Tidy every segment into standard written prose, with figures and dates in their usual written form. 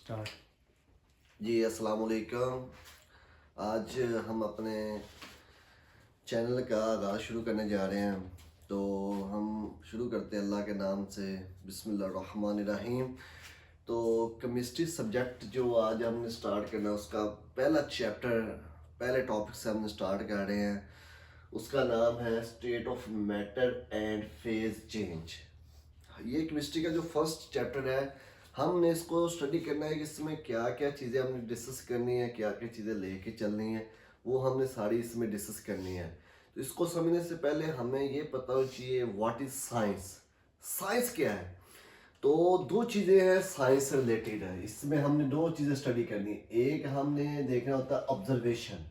Start. जी अस्सलाम वालेकुम। आज हम अपने चैनल का आगाज़ शुरू करने जा रहे हैं, तो हम शुरू करते हैं अल्लाह के नाम से। बिस्मिल्लाहिर्रहमानिर्रहीम। तो केमिस्ट्री सब्जेक्ट जो आज हमने स्टार्ट करना है, उसका पहला चैप्टर, पहले टॉपिक से हमने स्टार्ट कर रहे हैं। उसका नाम है state of matter and phase change. ये केमिस्ट्री का जो फर्स्ट चैप्टर है, हमने इसको स्टडी करना है कि इसमें क्या क्या चीज़ें हमने डिस्कस करनी है, क्या क्या चीज़ें लेके चलनी है, वो हमने सारी इसमें डिस्कस करनी है। तो इसको समझने से पहले हमें ये पता होना चाहिए व्हाट इज साइंस। साइंस क्या है? तो दो चीज़ें हैं साइंस से रिलेटेड है, इसमें हमने दो चीज़ें स्टडी करनी है। एक हमने देखना होता है ऑब्जर्वेशन,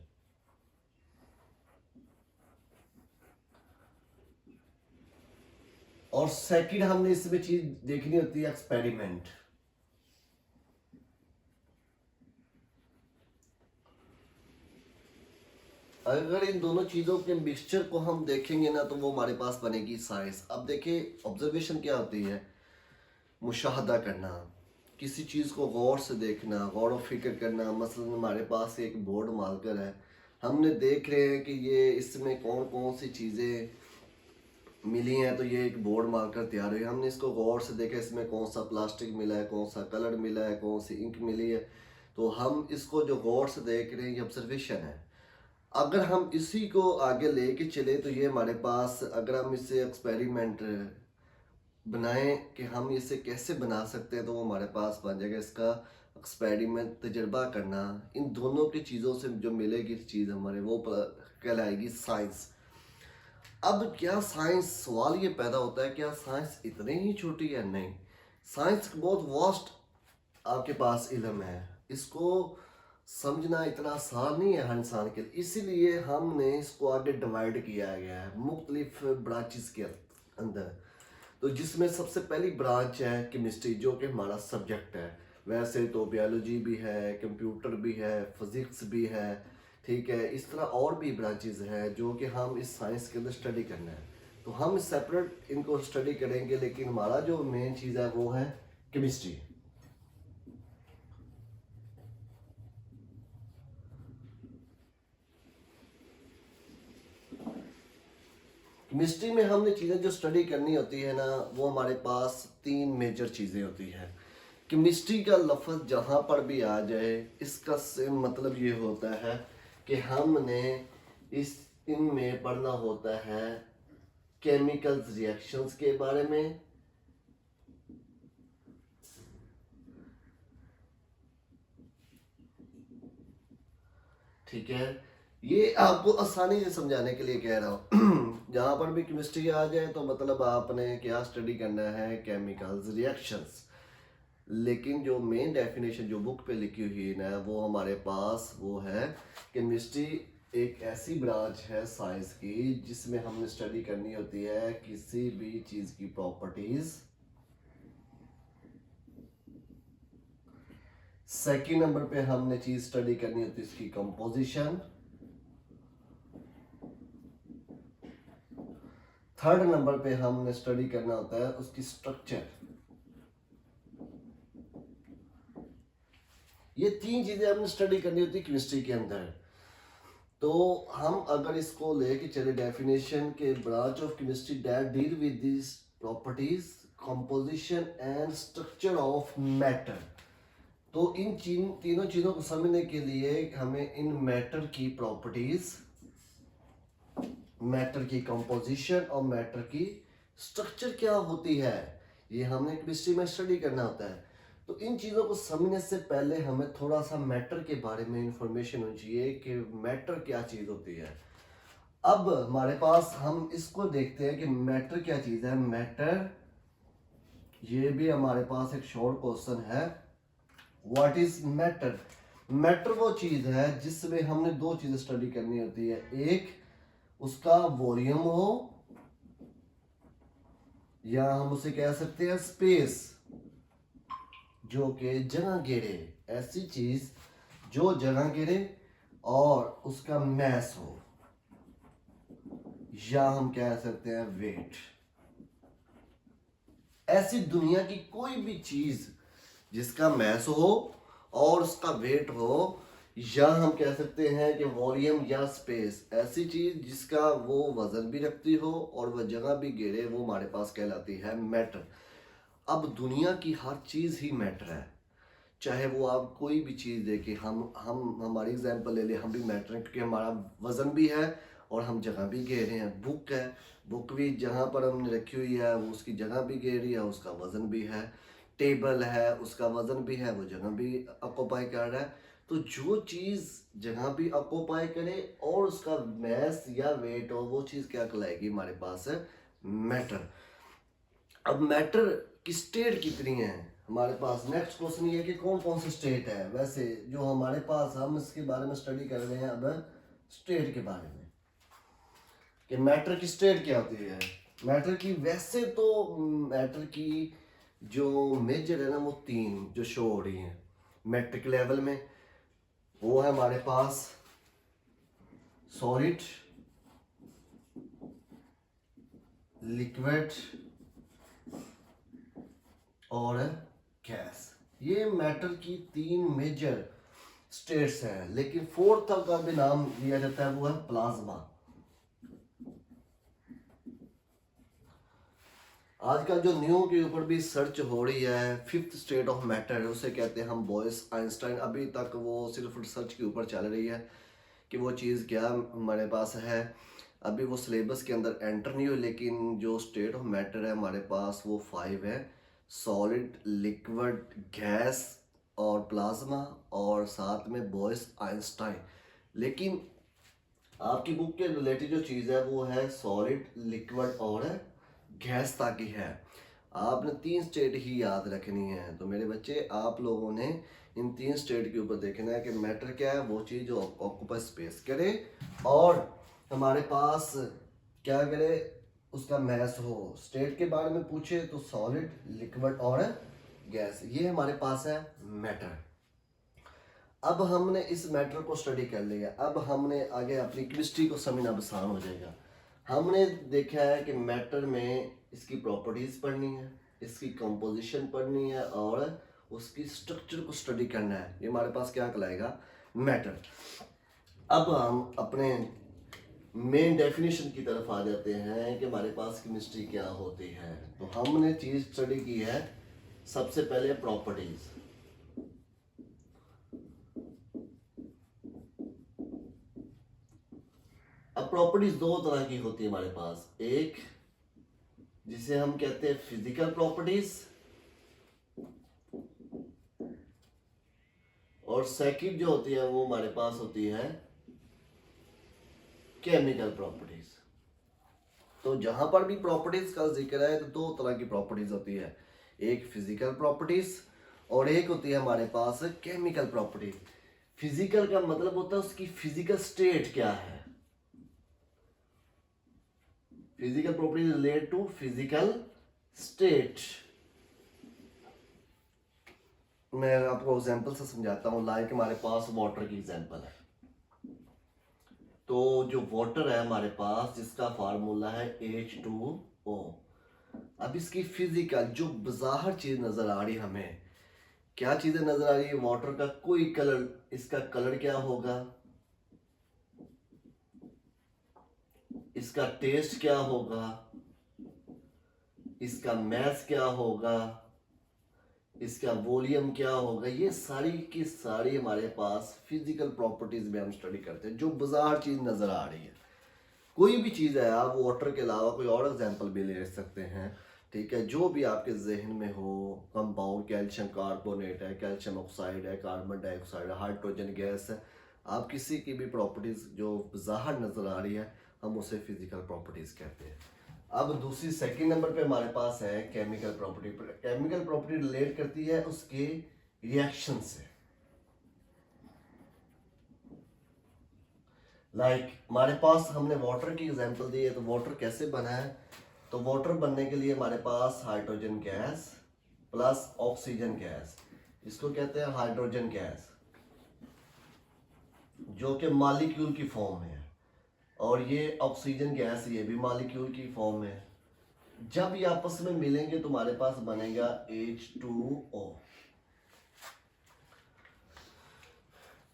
और सेकंड हमने इसमें चीज देखनी होती है एक्सपेरिमेंट। अगर इन दोनों चीज़ों के मिक्सचर को हम देखेंगे ना, तो वो हमारे पास बनेगी साइंस। अब देखिए ऑब्जर्वेशन क्या होती है? मुशाहदा करना, किसी चीज़ को गौर से देखना, गौर व फिक्र करना। मसलन हमारे पास एक बोर्ड मार्कर है, हमने देख रहे हैं कि ये इसमें कौन कौन सी चीज़ें मिली हैं, तो ये एक बोर्ड मार्कर तैयार हुई। हमने इसको गौर से देखा, इसमें कौन सा प्लास्टिक मिला है, कौन सा कलर मिला है, कौन सी इंक मिली है। तो हम इसको जो गौर से देख रहे हैं, ये ऑब्जर्वेशन है। अगर हम इसी को आगे लेके चले, तो ये हमारे पास, अगर हम इसे एक्सपेरिमेंट बनाएं कि हम इसे कैसे बना सकते हैं, तो वो हमारे पास बन जाएगा इसका एक्सपेरिमेंट, तजर्बा करना। इन दोनों की चीज़ों से जो मिलेगी चीज़ हमारे, वो कहलाएगी साइंस। अब क्या साइंस, सवाल ये पैदा होता है, क्या साइंस इतनी ही छोटी है? नहीं, साइंस बहुत वास्ट आपके पास इल्म है, इसको समझना इतना आसान नहीं है हर इंसान के लिए। इसीलिए हमने इसको आगे डिवाइड किया गया है मुख्तलिफ ब्रांचेस के अंदर। तो जिसमें सबसे पहली ब्रांच है केमिस्ट्री, जो कि हमारा सब्जेक्ट है। वैसे तो बायोलॉजी भी है, कंप्यूटर भी है, फिजिक्स भी है, ठीक है। इस तरह और भी ब्रांचेस हैं जो कि हम इस साइंस के अंदर स्टडी करना है। तो हम सेपरेट इनको स्टडी करेंगे, लेकिन हमारा जो मेन चीज़ है वो है केमिस्ट्री। केमिस्ट्री में हमने चीज़ें जो स्टडी करनी होती है ना, वो हमारे पास तीन मेजर चीज़ें होती हैं। केमिस्ट्री का लफ्ज़ जहाँ पर भी आ जाए, इसका सेम मतलब ये होता है कि हमने इस इनमें पढ़ना होता है केमिकल रिएक्शंस के बारे में, ठीक है। ये आपको आसानी से समझाने के लिए कह रहा हूँ। जहाँ पर भी केमिस्ट्री आ जाए, तो मतलब आपने क्या स्टडी करना है? Chemicals reactions. लेकिन जो मेन डेफिनेशन जो बुक पे लिखी हुई है ना, वो हमारे पास वो है, केमिस्ट्री एक ऐसी ब्रांच है साइंस की जिसमें हमने स्टडी करनी होती है किसी भी चीज़ की प्रॉपर्टीज। सेकेंड नंबर पे हमने चीज स्टडी करनी होती है इसकी कंपोजिशन। थर्ड नंबर पे हमने स्टडी करना होता है उसकी स्ट्रक्चर। ये तीन चीजें हमने स्टडी करनी होती है केमिस्ट्री के अंदर। तो हम अगर इसको लेके चले डेफिनेशन के, branch of chemistry that deal with this properties, composition and structure of matter. तो इन तीनों चीजों को समझने के लिए हमें इन मैटर की प्रॉपर्टीज, मैटर की कंपोजिशन और मैटर की स्ट्रक्चर क्या होती है, ये हमने केमिस्ट्री में स्टडी करना होता है। तो इन चीज़ों को समझने से पहले हमें थोड़ा सा मैटर के बारे में इंफॉर्मेशन होनी चाहिए कि मैटर क्या चीज़ होती है। अब हमारे पास, हम इसको देखते हैं कि मैटर क्या चीज़ है। मैटर, ये भी हमारे पास एक शॉर्ट क्वेश्चन है, व्हाट इज मैटर? मैटर वो चीज़ है जिसमें हमने दो चीज़ें स्टडी करनी होती है। एक, उसका वॉल्यूम हो, या हम उसे कह सकते हैं स्पेस, जो कि जगह घेरे। ऐसी चीज जो जगह घेरे और उसका मैस हो, या हम कह सकते हैं वेट। ऐसी दुनिया की कोई भी चीज जिसका मैस हो और उसका वेट हो, या हम कह सकते हैं कि वॉल्यूम या स्पेस, ऐसी चीज जिसका वो वजन भी रखती हो और वह जगह भी घेरे, वो हमारे पास कहलाती है मैटर। अब दुनिया की हर चीज ही मैटर है, चाहे वो आप कोई भी चीज़ देखें। हम हमारी एग्जांपल ले लें, हम भी मैटर हैं क्योंकि हमारा वज़न भी है और हम जगह भी घेर रहे हैं। बुक है, बुक भी जहाँ पर हमने रखी हुई है वो उसकी जगह भी घेर रही है, उसका वज़न भी है। टेबल है, उसका वज़न भी है, वो जगह भी ऑक्यूपाई कर रहा है। तो जो चीज़ जगह भी ऑक्यूपाई करे और उसका मैस या वेट हो, वो चीज़ क्या कहलाएगी हमारे पास है मैटर। अब मैटर की स्टेट कितनी है हमारे पास, नेक्स्ट क्वेश्चन ये है कि कौन कौन से स्टेट है वैसे जो हमारे पास, हम इसके बारे में स्टडी कर रहे हैं अब स्टेट के बारे में कि मैटर की स्टेट क्या होती है। मैटर की वैसे तो मैटर की जो मेजर है ना वो तीन जो शो हो रही हैं मैट्रिक लेवल में, वो है हमारे पास सॉलिड, लिक्विड और गैस। ये मैटर की तीन मेजर स्टेट्स हैं, लेकिन फोर्थ का भी नाम लिया जाता है, वो है प्लाज्मा। आजकल जो न्यू के ऊपर भी सर्च हो रही है, फिफ्थ स्टेट ऑफ मैटर है, उसे कहते हैं हम बोयस आइंस्टाइन। अभी तक वो सिर्फ रिसर्च के ऊपर चल रही है कि वो चीज़ क्या हमारे पास है, अभी वो सिलेबस के अंदर एंटर नहीं हुई। लेकिन जो स्टेट ऑफ मैटर है हमारे पास वो 5 है, सॉलिड, लिक्विड, गैस और प्लाज्मा, और साथ में बोयस आइंस्टाइन। लेकिन आपकी बुक के रिलेटेड जो चीज़ है वो है सॉलिड, लिक्विड और गैस ताकि है। आपने तीन स्टेट ही याद रखनी है। तो मेरे बच्चे, आप लोगों ने इन तीन स्टेट के ऊपर देखना है कि मैटर क्या है, वो चीज़ जो ऑक्यूपाई स्पेस करे और हमारे पास क्या करे, उसका मैस हो। स्टेट के बारे में पूछे तो सॉलिड, लिक्विड और गैस, ये हमारे पास है मैटर। अब हमने इस मैटर को स्टडी कर लिया, अब हमने आगे अपनी केमिस्ट्री को समझना आसान हो जाएगा। हमने देखा है कि मैटर में इसकी प्रॉपर्टीज पढ़नी है, इसकी कंपोजिशन पढ़नी है और उसकी स्ट्रक्चर को स्टडी करना है। ये हमारे पास क्या कहलाएगा, मैटर। अब हम अपने मेन डेफिनेशन की तरफ आ जाते हैं कि हमारे पास केमिस्ट्री क्या होती है। तो हमने चीज स्टडी की है सबसे पहले प्रॉपर्टीज। अब प्रॉपर्टीज दो तरह की होती है हमारे पास, एक जिसे हम कहते हैं फिजिकल प्रॉपर्टीज और सेकंड जो होती है वो हमारे पास होती है केमिकल प्रॉपर्टीज। तो जहां पर भी प्रॉपर्टीज का जिक्र है तो दो तरह की प्रॉपर्टीज होती है, एक फिजिकल प्रॉपर्टीज और एक होती है हमारे पास केमिकल प्रॉपर्टीज। फिजिकल का मतलब होता है उसकी फिजिकल स्टेट क्या है। Physical properties relate to physical state. मैं आपको एग्जांपल से समझाता हूँ, लाइक हमारे पास वाटर की एग्जांपल है। तो जो वाटर है हमारे पास, जिसका फार्मूला है H2O। अब इसकी फिजिकल जो बाहर चीज नजर आ रही हमें, क्या चीजें नजर आ रही है, वाटर का कोई कलर, इसका कलर क्या होगा, इसका टेस्ट क्या होगा, इसका मैस क्या होगा, इसका वॉल्यूम क्या होगा, ये सारी की सारी हमारे पास फिजिकल प्रॉपर्टीज में हम स्टडी करते हैं, जो बाहर चीज नजर आ रही है। कोई भी चीज है, आप वाटर के अलावा कोई और एग्जांपल भी ले सकते हैं, ठीक है, जो भी आपके जहन में हो। कंपाउंड, कैल्शियम कार्बोनेट है, कैल्शियम ऑक्साइड है, कार्बन डाइऑक्साइड है, हाइड्रोजन गैस है। आप किसी की भी प्रॉपर्टीज जो बाहर नजर आ रही है, हम उसे फिजिकल प्रॉपर्टीज कहते हैं। अब दूसरी सेकंड नंबर पे हमारे पास है chemical property. Chemical property relate करती है उसके रिएक्शन से। लाइक हमारे पास हमने वाटर की एग्जांपल दी है, तो वाटर कैसे बना है, तो वाटर बनने के लिए हमारे पास hydrogen gas plus oxygen gas, इसको कहते हैं हाइड्रोजन गैस, जो कि मॉलिक्यूल की फॉर्म है, और ये ऑक्सीजन गैस, ये भी मॉलिक्यूल की फॉर्म है। जब ये आपस में मिलेंगे तो हमारे पास बनेगा H2O।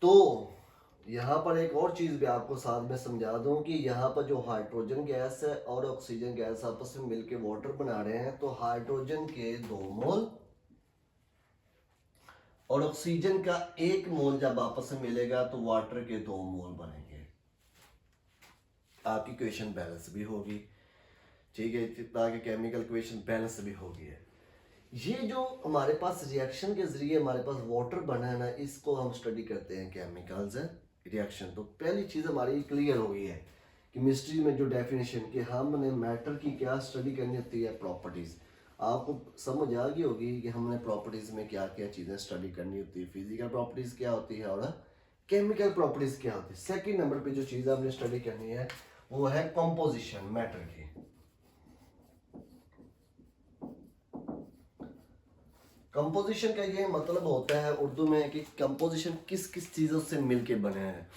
तो यहाँ पर एक और चीज़ भी आपको साथ में समझा दूं कि यहाँ पर जो हाइड्रोजन गैस है और ऑक्सीजन गैस आपस में मिलके वाटर बना रहे हैं, तो हाइड्रोजन के 2 मोल और ऑक्सीजन का 1 मोल जब आपस में मिलेगा तो वाटर के 2 मोल बनेंगे। आपकी इक्वेशन बैलेंस भी होगी, ठीक है, ताकि केमिकल इक्वेशन बैलेंस भी होगी है। ये जो हमारे पास रिएक्शन के जरिए हमारे पास वाटर बना है ना, इसको हम स्टडी करते हैं केमिकल्स रिएक्शन। तो पहली चीज़ हमारी क्लियर हो गई है केमिस्ट्री में जो डेफिनेशन कि हमने मैटर की क्या स्टडी करनी होती है, प्रॉपर्टीज़। आपको समझ आ गई होगी कि हमने प्रॉपर्टीज़ में क्या क्या चीज़ें स्टडी करनी होती है, फिजिकल प्रॉपर्टीज़ क्या होती है और केमिकल प्रॉपर्टीज़ क्या होती है। सेकेंड नंबर पे जो चीज़ आपने स्टडी करनी है वो है कंपोजिशन मैटर की। कंपोजिशन का ये मतलब होता है उर्दू में कि कंपोजिशन किस किस चीज़ों से मिलके बने हैं।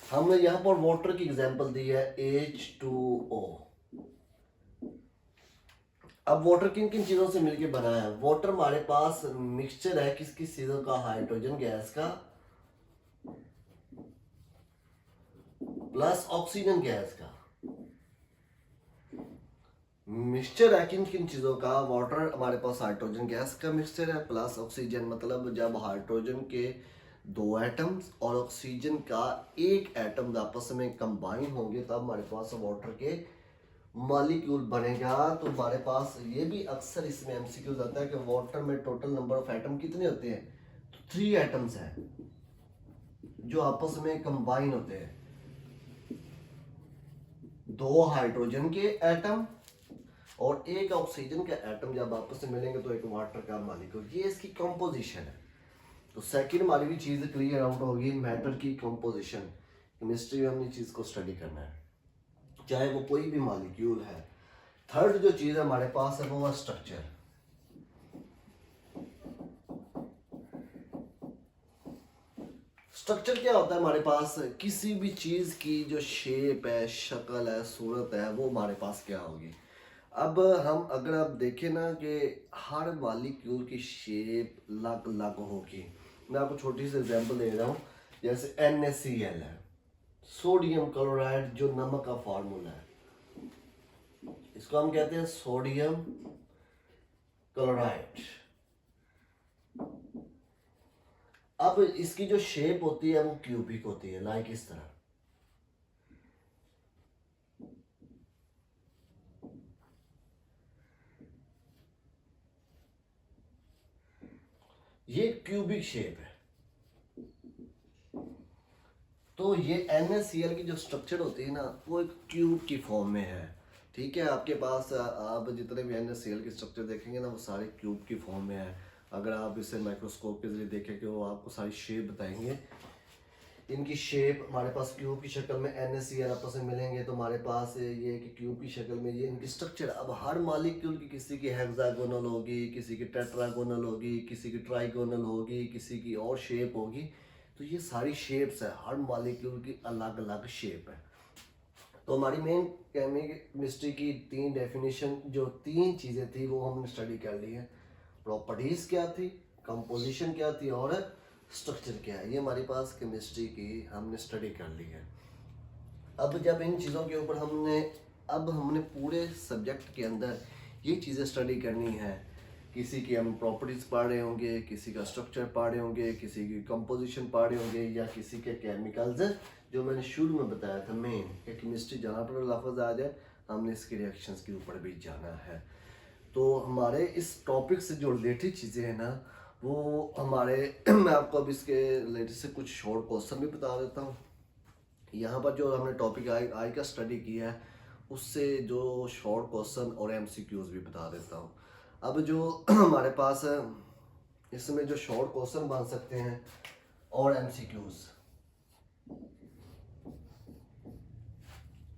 हमने यहाँ पर वाटर की एग्जांपल दी है H2O। अब वाटर किन किन चीज़ों से मिलके बना है? वाटर हमारे पास मिक्सचर है किस किस चीज़ों का, हाइड्रोजन गैस का प्लस ऑक्सीजन गैस का। मिक्सचर है किन किन चीज़ों का? वाटर हमारे पास हाइड्रोजन गैस का मिक्सचर है प्लस ऑक्सीजन, मतलब जब हाइड्रोजन के 2 एटम्स और ऑक्सीजन का 1 एटम आपस में कंबाइन होंगे तब हमारे पास वाटर के मॉलिक्यूल बनेगा। तो हमारे पास ये भी अक्सर इसमें एमसीक्यूज आता है कि वाटर में टोटल नंबर ऑफ एटम कितने होते हैं? तो 3 एटम्स हैं जो आपस में कंबाइन होते हैं। 2 हाइड्रोजन के एटम और 1 ऑक्सीजन का एटम जब आपस में मिलेंगे तो एक वाटर का मॉलिक्यूल, ये इसकी कंपोजिशन है। तो सेकंड हमारी भी चीज़ क्लियर आउट होगी, मैटर की कंपोजिशन। केमिस्ट्री में हमने चीज़ को स्टडी करना है, चाहे वो कोई भी मॉलिक्यूल है। थर्ड जो चीज़ हमारे पास है वो है स्ट्रक्चर। स्ट्रक्चर क्या होता है हमारे पास? किसी भी चीज़ की जो शेप है, शक्ल है, सूरत है, वो हमारे पास क्या होगी। अब हम अगर आप देखें ना कि हर मॉलिक्यूल की शेप अलग अलग होगी। मैं आपको छोटी सी एग्जांपल दे रहा हूँ, जैसे NaCl है, सोडियम क्लोराइड, जो नमक का फार्मूला है, इसको हम कहते हैं सोडियम क्लोराइड। अब इसकी जो शेप होती है वो क्यूबिक होती है, लाइक इस तरह। ये क्यूबिक शेप है। तो ये NaCl की जो स्ट्रक्चर होती है ना, वो एक क्यूब की फॉर्म में है, ठीक है। आपके पास आप जितने भी NaCl की स्ट्रक्चर देखेंगे ना, वो सारे क्यूब की फॉर्म में है। अगर आप इसे माइक्रोस्कोप के जरिए देखेंगे वो आपको सारी शेप बताएंगे। इनकी शेप हमारे पास क्यूब की शक्ल में NaCl आपस में मिलेंगे तो हमारे पास ये कि क्यूब की शक्ल में ये इनकी स्ट्रक्चर। अब हर मॉलिक्यूल की, किसी की हेक्सागोनल होगी, किसी की टेट्रागोनल होगी, किसी की ट्राइगोनल होगी, किसी की और शेप होगी। तो ये सारी शेप्स है, हर मॉलिक्यूल की अलग अलग शेप है। तो हमारी मेन केमिस्ट्री की 3 डेफिनेशन, जो 3 चीज़ें थी वो हमने स्टडी कर ली है। प्रॉपर्टीज़ क्या थी, कंपोजिशन क्या थी और स्ट्रक्चर क्या है, ये हमारे पास केमिस्ट्री की हमने स्टडी कर ली है। अब जब इन चीज़ों के ऊपर हमने पूरे सब्जेक्ट के अंदर ये चीज़ें स्टडी करनी है। किसी की हम प्रॉपर्टीज़ पढ़ रहे होंगे, किसी का स्ट्रक्चर पढ़ रहे होंगे, किसी की कंपोजिशन पढ़ रहे होंगे, या किसी के केमिकल्स, जो मैंने शुरू में बताया था मेन कि केमिस्ट्री जहाँ पर लफ्ज़ आ जाए हमने इसके रिएक्शंस के ऊपर भी जाना है। तो हमारे इस टॉपिक से जो रिलेटेड चीज़ें हैं ना, वो हमारे मैं आपको अब इसके रिलेटेड से कुछ शॉर्ट क्वेश्चन भी बता देता हूँ। यहाँ पर जो हमने टॉपिक आई का स्टडी किया है उससे जो शॉर्ट क्वेश्चन और MCQs भी बता देता हूँ। अब जो हमारे पास है इसमें जो शॉर्ट क्वेश्चन बन सकते हैं और MCQs,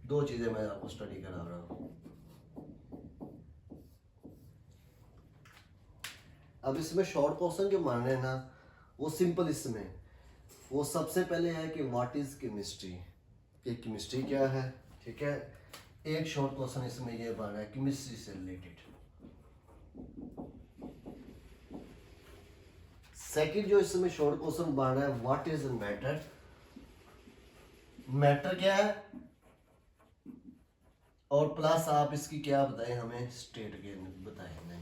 2 चीज़ें मैं आपको स्टडी करा रहा हूँ। अब इसमें शॉर्ट क्वेश्चन जो मान रहे हैं ना, वो सिंपल इसमें वो सबसे पहले है कि व्हाट इज केमिस्ट्री, कि केमिस्ट्री क्या है, ठीक है। एक शॉर्ट क्वेश्चन इसमें ये बन रहा है केमिस्ट्री से रिलेटेड। सेकंड जो इसमें शॉर्ट क्वेश्चन बन रहा है व्हाट इज मैटर, मैटर क्या है और प्लस आप इसकी क्या बताएं हमें स्टेट के बताएं। नहीं,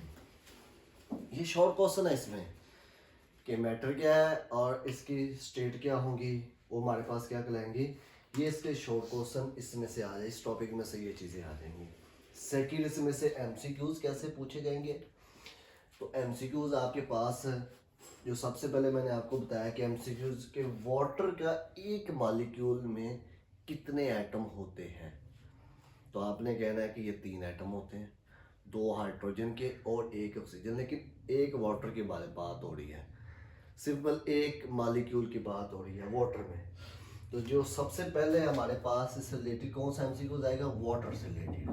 ये शॉर्ट क्वेश्चन है इसमें कि मैटर क्या है और इसकी स्टेट क्या होंगी, वो हमारे पास क्या कहलाएंगी। ये इसके शॉर्ट क्वेश्चन इसमें से आ जाए, इस टॉपिक में से ये चीज़ें आ जाएंगी। सेकंड इसमें से एमसीक्यूज कैसे पूछे जाएंगे। तो एमसीक्यूज आपके पास जो सबसे पहले मैंने आपको बताया कि एमसीक्यूज के वाटर का एक मॉलिक्यूल में कितने एटम होते हैं। तो आपने कहना है कि ये 3 एटम होते हैं, 2 हाइड्रोजन के और 1 ऑक्सीजन, लेकिन एक वाटर की बात हो रही है, सिंपल एक मॉलिक्यूल की बात हो रही है वाटर में। तो जो सबसे पहले हमारे पास इससे रिलेटेड कौन सा एमसीक्यू आएगा, वाटर से रिलेटेड।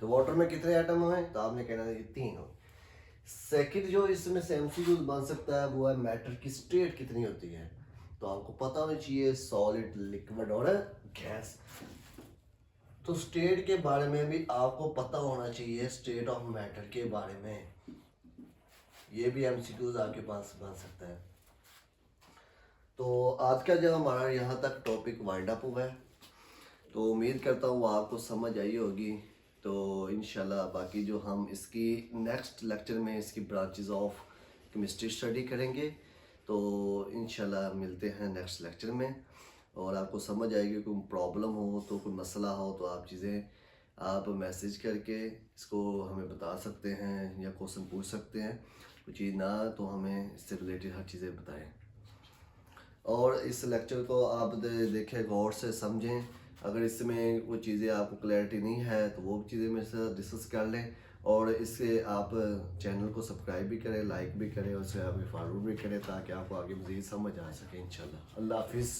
तो वाटर में कितने एटम हैं, तो आपने कहना है कि 3 हो। सेकंड जो इसमें से एमसीक्यू बन सकता है वो है मैटर की स्टेट कितनी होती है। तो आपको पता होना चाहिए सॉलिड, लिक्विड और गैस। तो स्टेट के बारे में भी आपको पता होना चाहिए, स्टेट ऑफ मैटर के बारे में। ये भी एमसीक्यूज आपके पास बन सकता है। तो आज का जो हमारा यहाँ तक टॉपिक वाइंड अप हुआ है, तो उम्मीद करता हूँ आपको समझ आई होगी। तो इंशाल्लाह बाकी जो हम इसकी नेक्स्ट लेक्चर में इसकी ब्रांचेस ऑफ केमिस्ट्री स्टडी करेंगे। तो इंशाल्लाह मिलते हैं नेक्स्ट लेक्चर में, और आपको समझ आएगी। कोई प्रॉब्लम हो तो, कोई मसला हो तो आप चीज़ें आप मैसेज करके इसको हमें बता सकते हैं या क्वेश्चन पूछ सकते हैं। कोई चीज़ ना तो हमें इससे रिलेटेड हर चीज़ें बताएं। और इस लेक्चर को आप देखें, गौर से समझें। अगर इसमें वो चीज़ें आपको क्लैरिटी नहीं है तो वो चीज़ें मेरे साथ डिस्कस कर लें। और इससे आप चैनल को सब्सक्राइब भी करें, लाइक भी करें, और इसे आप फॉलो भी करें, ताकि आपको आगे मज़ीद समझ आ सके इंशाल्लाह। अल्लाह हाफिज़।